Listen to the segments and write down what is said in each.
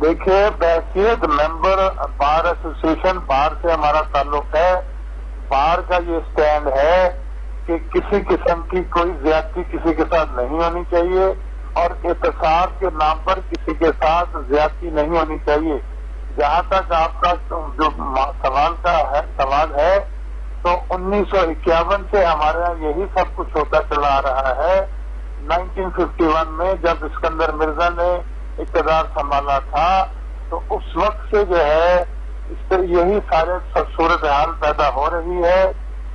دیکھیے بحیثیت ممبر bar association, بار سے ہمارا تعلق ہے. بار کا یہ سٹینڈ ہے کہ کسی قسم کی کوئی زیادتی کسی کے ساتھ نہیں ہونی چاہیے اور احتساب کے نام پر کسی کے ساتھ زیادتی نہیں ہونی چاہیے. جہاں تک آپ کا جو سوال ہے تو 1951 سے ہمارے یہاں یہی سب کچھ ہوتا چلا آ رہا ہے. 1951 میں جب اسکندر مرزا نے اقتدار سنبھالا تھا تو اس وقت سے جو ہے اس پر یہی سارے صورتحال پیدا ہو رہی ہے.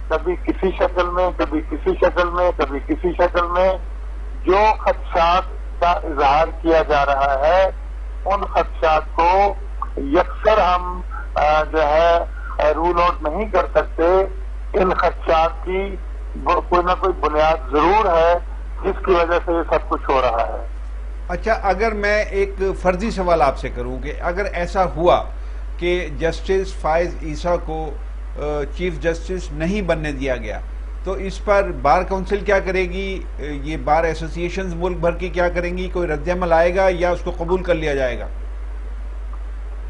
کبھی کسی شکل میں، کبھی کسی شکل میں، کبھی کسی شکل میں. جو خدشات کا اظہار کیا جا رہا ہے ان خدشات کو یکسر ہم جو ہے رول آؤٹ نہیں کر سکتے. ان خدشات کی کوئی نہ کوئی بنیاد ضرور ہے جس کی وجہ سے یہ سب کچھ ہو رہا ہے. اچھا، اگر میں ایک فرضی سوال آپ سے کروں کہ اگر ایسا ہوا کہ جسٹس فائز عیسیٰ کو چیف جسٹس نہیں بننے دیا گیا تو اس پر بار کونسل کیا کرے گی؟ یہ بار ایسوسیشنز ملک بھر کی کیا کریں گی؟ کوئی رد عمل آئے گا یا اس کو قبول کر لیا جائے گا؟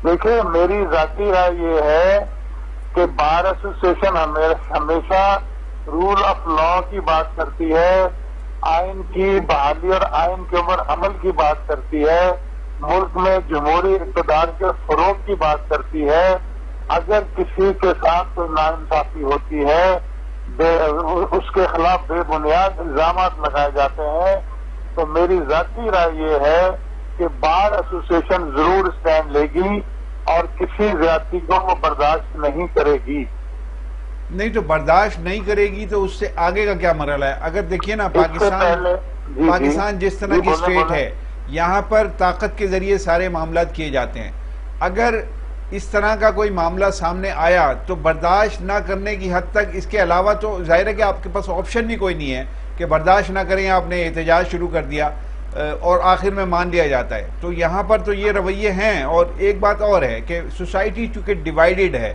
دیکھیے میری ذاتی رائے یہ ہے کہ بار ایسوسیشن ہمیشہ رول آف لا کی بات کرتی ہے، آئین کی بحالی اور آئین کے اوپر عمل کی بات کرتی ہے، ملک میں جمہوری اقتدار کے فروغ کی بات کرتی ہے. اگر کسی کے ساتھ کوئی ناانصافی ہوتی ہے، اس کے خلاف بے بنیاد الزامات لگائے جاتے ہیں، تو میری ذاتی رائے یہ ہے کہ بار ایسوسیشن ضرور اسٹینڈ لے گی اور کسی زیادتی کو وہ برداشت نہیں کرے گی. نہیں تو برداشت نہیں کرے گی تو اس سے آگے کا کیا مرحلہ ہے؟ اگر دیکھیے نا پاکستان جس طرح کی اسٹیٹ ہے، یہاں پر طاقت کے ذریعے سارے معاملات کیے جاتے ہیں. اگر اس طرح کا کوئی معاملہ سامنے آیا تو برداشت نہ کرنے کی حد تک اس کے علاوہ تو ظاہر ہے کہ آپ کے پاس آپشن بھی کوئی نہیں ہے کہ برداشت نہ کریں. آپ نے احتجاج شروع کر دیا اور آخر میں مان لیا جاتا ہے. تو یہاں پر تو یہ رویے ہیں. اور ایک بات اور ہے کہ سوسائٹی چونکہ ڈیوائیڈڈ ہے،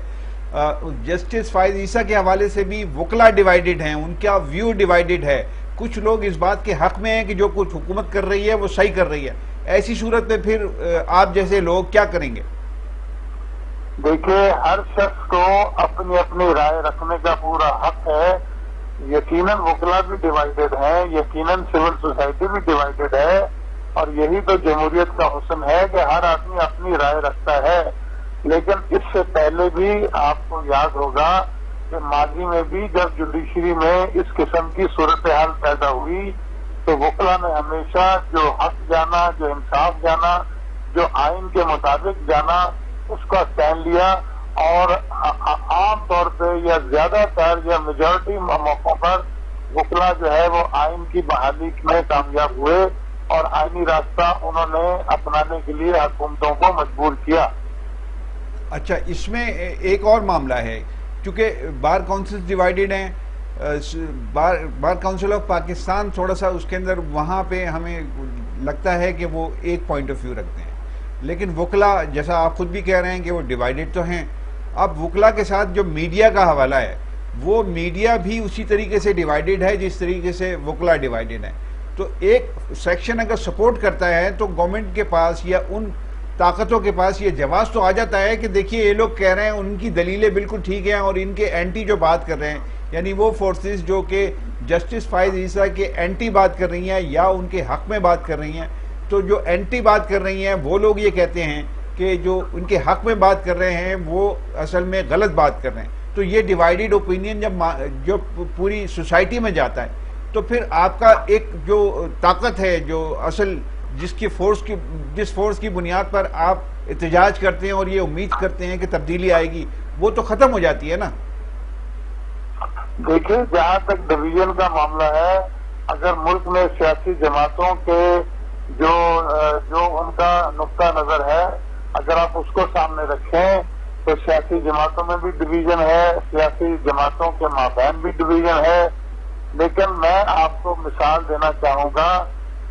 جسٹس فائز عیسیٰ کے حوالے سے بھی وکلا ڈیوائیڈڈ ہیں، ان کا ویو ڈیوائیڈڈ ہے. کچھ لوگ اس بات کے حق میں ہیں کہ جو کچھ حکومت کر رہی ہے وہ صحیح کر رہی ہے. ایسی صورت میں پھر آپ جیسے لوگ کیا کریں گے؟ دیکھیے ہر شخص کو اپنی اپنی رائے رکھنے کا پورا حق ہے. یقیناً وکلا بھی ڈیوائیڈڈ ہیں، یقیناً سول سوسائٹی بھی ڈیوائیڈڈ ہے، اور یہی تو جمہوریت کا حسن ہے کہ ہر آدمی اپنی رائے رکھتا ہے. لیکن اس سے پہلے بھی آپ کو یاد ہوگا کہ ماضی میں بھی جب جوڈیشری میں اس قسم کی صورتحال پیدا ہوئی تو وکلا نے ہمیشہ جو حق جانا، جو انصاف جانا، جو آئین کے مطابق جانا، اس کا اسٹینڈ لیا. اور عام طور پہ یا زیادہ تر یا میجورٹی موقعوں پر وکلا جو ہے وہ آئین کی بحالی میں کامیاب ہوئے اور آئینی راستہ انہوں نے اپنانے کے لیے حکومتوں کو مجبور کیا. اچھا، اس میں ایک اور معاملہ ہے، چونکہ بار کونسل ڈیوائیڈڈ ہیں. بار کونسل آف پاکستان تھوڑا سا اس کے اندر وہاں پہ ہمیں لگتا ہے کہ وہ ایک پوائنٹ آف ویو رکھتے ہیں، لیکن وکلا جیسا آپ خود بھی کہہ رہے ہیں کہ وہ ڈیوائیڈڈ تو ہیں. اب وکلا کے ساتھ جو میڈیا کا حوالہ ہے وہ میڈیا بھی اسی طریقے سے ڈیوائیڈڈ ہے جس طریقے سے وکلا ڈیوائیڈڈ ہے. تو ایک سیکشن اگر سپورٹ کرتا ہے تو گورنمنٹ کے پاس یا ان طاقتوں کے پاس یہ جواز تو آ جاتا ہے کہ دیکھیے یہ لوگ کہہ رہے ہیں، ان کی دلیلیں بالکل ٹھیک ہیں، اور ان کے اینٹی جو بات کر رہے ہیں، یعنی وہ فورسز جو کہ جسٹس فائز عیسیٰ کے اینٹی بات کر رہی ہیں یا ان کے حق میں بات کر رہی ہیں، تو جو اینٹی بات کر رہی ہیں وہ لوگ یہ کہتے ہیں کہ جو ان کے حق میں بات کر رہے ہیں وہ اصل میں غلط بات کر رہے ہیں. تو یہ ڈیوائیڈڈ اوپینین جب پوری سوسائٹی میں جاتا ہے تو پھر آپ کا ایک جو طاقت ہے، جو اصل جس فورس کی بنیاد پر آپ احتجاج کرتے ہیں اور یہ امید کرتے ہیں کہ تبدیلی آئے گی، وہ تو ختم ہو جاتی ہے نا. دیکھیں جہاں تک ڈویژن کا معاملہ ہے، اگر ملک میں سیاسی جماعتوں کے جو ان کا نقطہ نظر ہے اگر آپ اس کو سامنے رکھیں تو سیاسی جماعتوں میں بھی ڈویژن ہے، سیاسی جماعتوں کے مابین بھی ڈویژن ہے. لیکن میں آپ کو مثال دینا چاہوں گا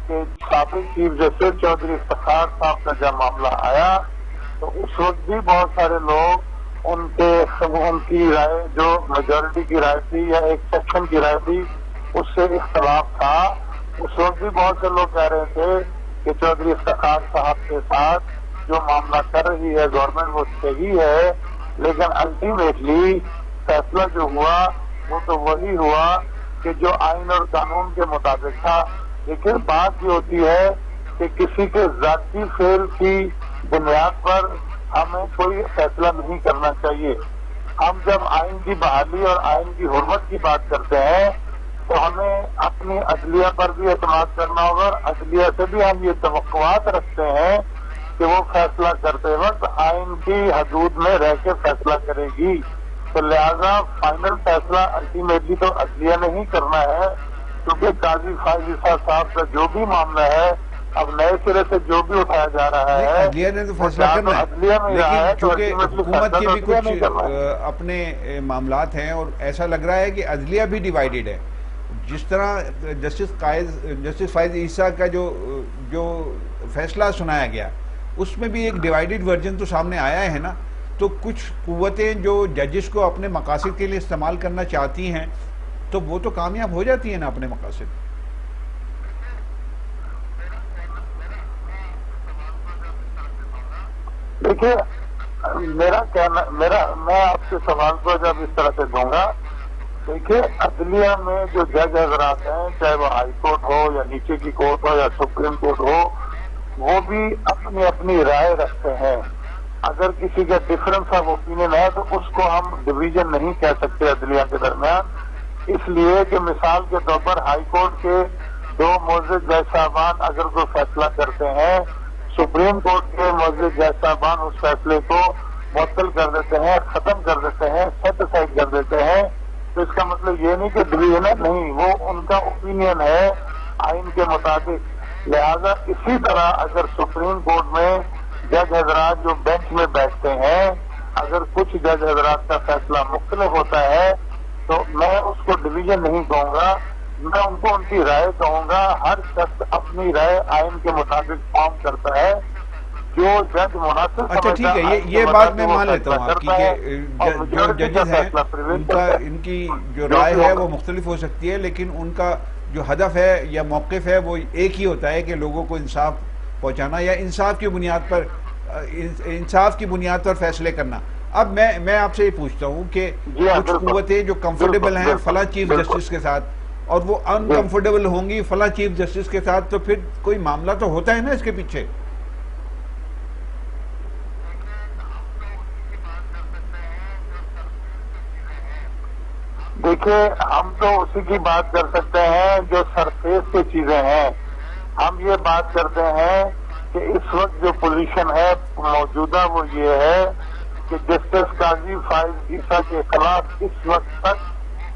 کہ سابق چیف جسٹس چودھری افتخار صاحب کا جب معاملہ آیا تو اس وقت بھی بہت سارے لوگ ان کی رائے جو میجورٹی کی رائے تھی یا ایک سیکشن کی رائے تھی اس سے اختلاف تھا. اس وقت بھی بہت سے لوگ کہہ رہے تھے کہ چودھری افتخار صاحب کے ساتھ جو معاملہ کر رہی ہے گورنمنٹ وہ صحیح ہے، لیکن الٹیمیٹلی فیصلہ جو ہوا وہ تو وہی ہوا کہ جو آئین اور قانون کے مطابق تھا. لیکن بات یہ ہوتی ہے کہ کسی کے ذاتی فعل کی بنیاد پر ہمیں کوئی فیصلہ نہیں کرنا چاہیے. ہم جب آئین کی بحالی اور آئین کی حرمت کی بات کرتے ہیں تو ہمیں اپنی عدلیہ پر بھی اعتماد کرنا ہوگا، اور عدلیہ سے بھی ہم یہ توقعات رکھتے ہیں کہ وہ فیصلہ کرتے وقت آئین کی حدود میں رہ کے فیصلہ کرے گی. تو لہذا فائنل فیصلہ الٹیمیٹلی تو عدلیہ نے ہی کرنا ہے، کیونکہ قاضی فائز عیسیٰ صاحب کا جو بھی معاملہ ہے اب نئے سرے سے جو بھی اٹھایا جا رہا ہے عدلیہ نے تو فیصلہ کرنا ہے، لیکن چونکہ حکومت کے بھی کچھ اپنے معاملات ہیں اور ایسا لگ رہا ہے کہ عدلیہ بھی ڈیوائیڈڈ ہے. جس طرح جسٹس فائز عیسیٰ کا جو فیصلہ سنایا گیا اس میں بھی ایک ڈیوائیڈڈ ورژن تو سامنے آیا ہے نا. تو کچھ قوتیں جو ججز کو اپنے مقاصد کے لیے استعمال کرنا چاہتی ہیں تو وہ تو کامیاب ہو جاتی ہیں نا اپنے مقاصد. دیکھیے میں آپ کے سوال کو جب اس طرح سے دوں گا، دیکھیے عدلیہ میں جو جج حضرات ہیں چاہے وہ ہائی کورٹ ہو یا نیچے کی کورٹ ہو یا سپریم کورٹ ہو، وہ بھی اپنی اپنی رائے رکھتے ہیں. اگر کسی کا ڈفرنس آف اوپینین ہے تو اس کو ہم ڈویژن نہیں کہہ سکتے عدلیہ کے درمیان، اس لیے کہ مثال کے طور پر ہائی کورٹ کے 2 معزز جج صاحبان اگر کوئی فیصلہ کرتے ہیں، سپریم کورٹ کے معزز جج صاحبان اس فیصلے کو معطل کر دیتے ہیں، ختم کر دیتے ہیں، سیٹ اسائڈ کر دیتے ہیں. تو اس کا مطلب یہ نہیں کہ ڈویژن ہے، نہیں، وہ ان کا اوپینین ہے آئین کے مطابق. لہذا اسی طرح اگر سپریم کورٹ میں جج حضرات جو بینچ میں بیٹھتے ہیں اگر کچھ جج حضرات کا فیصلہ مختلف ہوتا ہے تو میں اس کو ڈویژن نہیں کہوں گا، میں ان کو ان کی رائے کہوں گا. ہر شخص اپنی رائے آئین کے مطابق فارم کرتا ہے، جو جج مناسب. اچھا ٹھیک ہے، یہ بات میں مان لیتا ہوں آپ کی کہ جو ججز ہیں ان کی جو رائے ہے وہ مختلف ہو سکتی ہے، لیکن ان کا جو ہدف ہے یا موقف ہے وہ ایک ہی ہوتا ہے کہ لوگوں کو انصاف پہنچانا یا انصاف کی بنیاد پر فیصلے کرنا. اب میں آپ سے یہ پوچھتا ہوں کہ کچھ قوتیں جو کمفرٹیبل ہیں فلاں چیف جسٹس کے ساتھ اور وہ انکمفرٹیبل ہوں گی فلاں چیف جسٹس کے ساتھ، تو پھر کوئی معاملہ تو ہوتا ہے نا اس کے پیچھے. دیکھیے ہم تو اسی کی بات کر سکتے ہیں جو سرفیس کی چیزیں ہیں. ہم یہ بات کرتے ہیں کہ اس وقت جو پوزیشن ہے موجودہ وہ یہ ہے کہ جسٹس قاضی فائز عیسیٰ کے خلاف اس وقت تک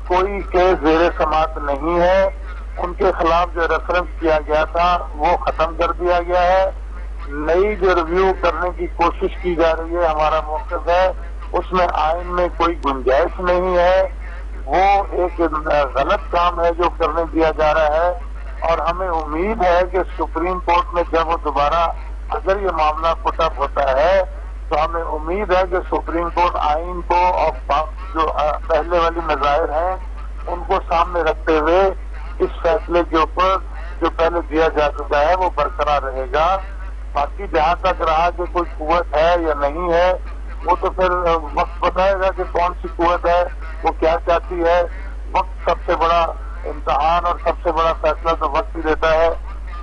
کوئی کیس زیر سماعت نہیں ہے. ان کے خلاف جو ریفرنس کیا گیا تھا وہ ختم کر دیا گیا ہے. نئی جو ریویو کرنے کی کوشش کی جا رہی ہے ہمارا موقف ہے اس میں آئین میں کوئی گنجائش نہیں ہے. وہ ایک غلط کام ہے جو کرنے دیا جا رہا ہے، اور ہمیں امید ہے کہ سپریم کورٹ میں جب وہ دوبارہ اگر یہ معاملہ پٹ اپ ہوتا ہے تو ہمیں امید ہے کہ سپریم کورٹ آئین کو اور جو پہلے والی مظاہر ہیں ان کو سامنے رکھتے ہوئے اس فیصلے کے اوپر جو پہلے دیا جا چکا ہے وہ برقرار رہے گا. باقی جہاں تک رہا کہ کوئی قوت ہے یا نہیں ہے وہ تو پھر وقت بتائے گا کہ کون سی قوت ہے، وہ کیا چاہتی ہے. وقت سب سے بڑا امتحان اور سب سے بڑا فیصلہ تو وقت ہی دیتا ہے.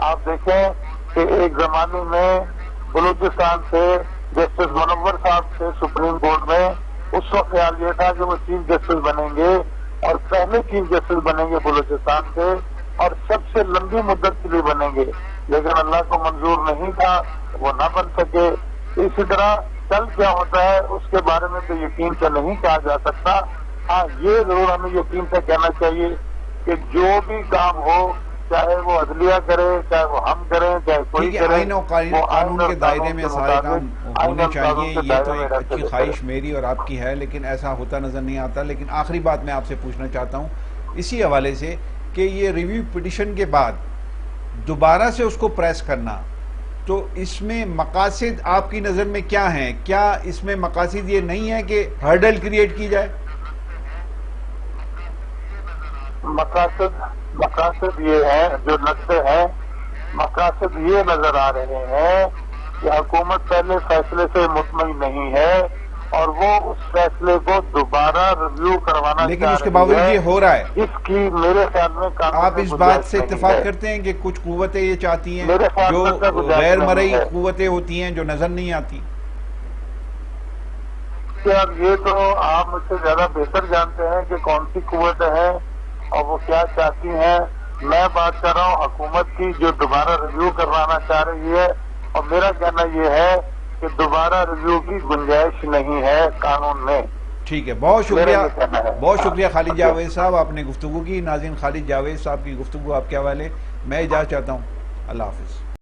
آپ دیکھیں کہ ایک زمانے میں بلوچستان سے جسٹس منور صاحب سے سپریم کورٹ میں اس وقت خیال یہ تھا کہ وہ چیف جسٹس بنیں گے اور پہلے چیف جسٹس بنیں گے بلوچستان سے اور سب سے لمبی مدت کے لیے بنیں گے، لیکن اللہ کو منظور نہیں تھا، وہ نہ بن سکے. اسی طرح کل کیا ہوتا ہے اس کے بارے میں تو یقین سے نہیں کہا جا سکتا. ہاں یہ ضرور ہمیں یقین سے کہنا چاہیے کہ جو بھی کام ہو چاہے وہ عدلیہ کرے چاہے وہ ہم کریں چاہے کوئی کرے، آئین و قانون کے دائرے میں سارے کام ہونے چاہیے. یہ تو ایک اچھی خواہش میری اور آپ کی ہے، لیکن ایسا ہوتا نظر نہیں آتا. لیکن آخری بات میں آپ سے پوچھنا چاہتا ہوں اسی حوالے سے کہ یہ ریویو پٹیشن کے بعد دوبارہ سے اس کو پریس کرنا، تو اس میں مقاصد آپ کی نظر میں کیا ہیں؟ کیا اس میں مقاصد یہ نہیں ہے کہ ہرڈل کریٹ کی جائے؟ مقاصد یہ ہیں جو لگتے ہیں، مقاصد یہ نظر آ رہے ہیں کہ حکومت پہلے فیصلے سے مطمئن نہیں ہے اور وہ اس فیصلے کو دوبارہ ریویو کروانا لیکن چاہ اس کے رہی باوجود ہے، یہ ہو رہا ہے. جس کی میرے خیال میں قانون آپ میں اس گنجائش بات سے نہیں اتفاق ہے۔ کرتے ہیں کہ کچھ قوتیں یہ چاہتی ہیں میرے خیال جو میں اس کا گنجائش غیر نہیں مرئی ہے۔ قوتیں ہوتی ہیں جو نظر نہیں آتی؟ کہ اب یہ تو آپ مجھ سے زیادہ بہتر جانتے ہیں کہ کون سی قوتیں ہیں اور وہ کیا چاہتی ہیں۔ میں بات کر رہا ہوں حکومت کی جو دوبارہ ریویو کروانا چاہ رہی ہے، اور میرا کہنا یہ ہے کہ دوبارہ ریویو کی گنجائش نہیں ہے قانون میں۔ ٹھیک ہے، بہت میرا شکریہ، یہ کہنا ہے۔ بہت شکریہ خالد شکریہ۔ جاوید صاحب، آپ نے گفتگو کی. ناظرین، خالد جاوید صاحب کی گفتگو آپ کے حوالے. میں اجازت چاہتا ہوں. اللہ حافظ.